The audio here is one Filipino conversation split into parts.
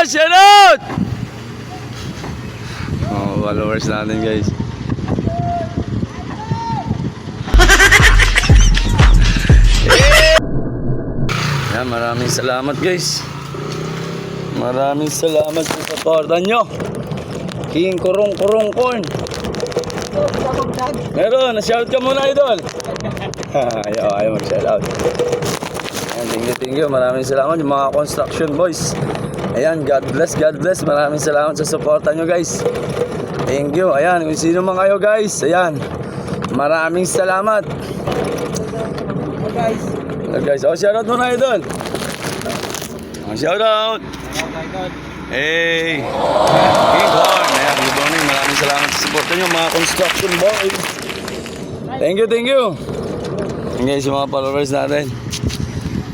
boss! Shoutout! Oh, followers natin guys. Yan, maraming salamat guys. Maraming salamat sa supportan nyo. King Kurong Corn. Meron, na-shout ka muna idol. Ayaw mag-shoutout. Thank you. Maraming salamat yung mga construction boys. Ayan, God bless. Maraming salamat sa supportan nyo guys. Thank you. Ayan, kung sino man kayo guys. Ayan, maraming salamat. Guys, oh, shoutout muna idol. Shoutout. Hey, King Corn. Ayan, good morning. Maraming salamat sa support nyo mga construction boys. Thank you. Ayan guys, yung mga followers natin.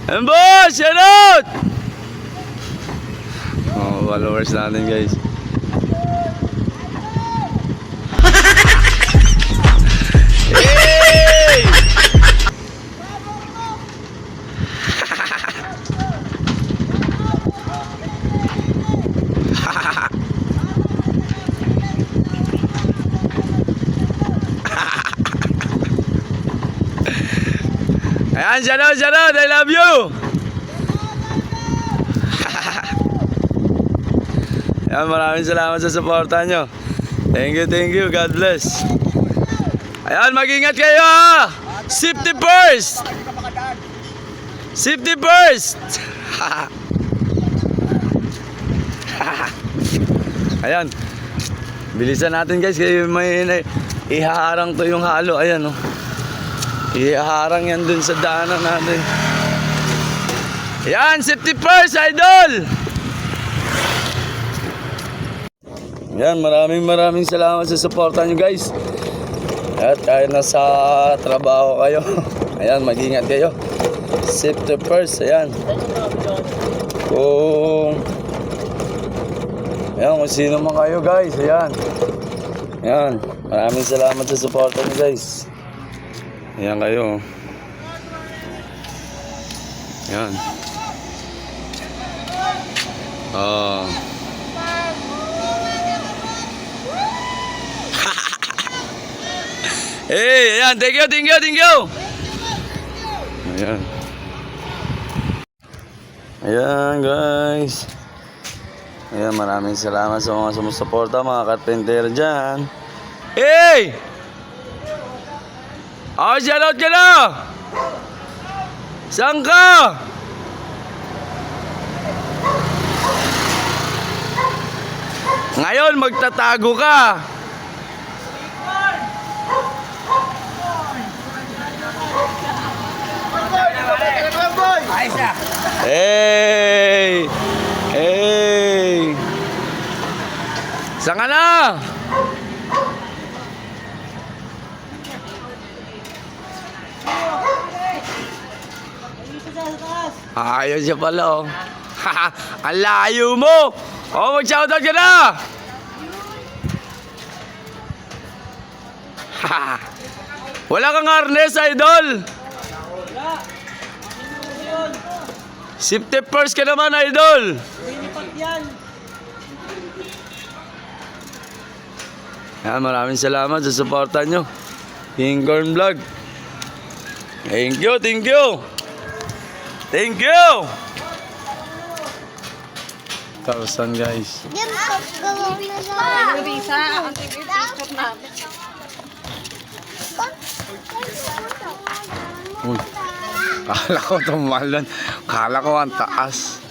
Ayan boss, shoutout. Oh, followers natin guys. Hey! Ayan, shoutout, I love you. Ayan, maraming salamat sa suporta nyo. Thank you, God bless. Ayan, mag-ingat kayo ha. Safety first. Ayan, bilisan natin guys, kaya may ihaharang to yung halo. Ayan oh. Iharang yan dun sa daanan natin. Yan, safety first, idol! Yan, maraming salamat sa suporta nyo guys. At kahit nasa trabaho kayo, ayan, mag-ingat kayo. Safety first, ayan. Kung sino man kayo guys, ayan. Yan, maraming salamat sa suporta nyo guys. Ayan kayo. Ayan. Oh. Hey, ayan, thank you. Ayan. Ayan guys. Ayan, maraming salamat sa mga sumusuporta, mga carpenter dyan. Hey! Oh, shoutout ka na! Saan ka? Ngayon, magtatago ka. Hey! Saan ka na? Ayaw siya pala oh. Ang layo mo. Oh, mag-shoutout ka na. Wala kang harness, idol. Safety first ka naman, idol. Yan, maraming salamat sa suporta nyo. King Corn Vlog. Thank you. Kausan guys. Uy, kala ko tumalon. Kala ko ang taas.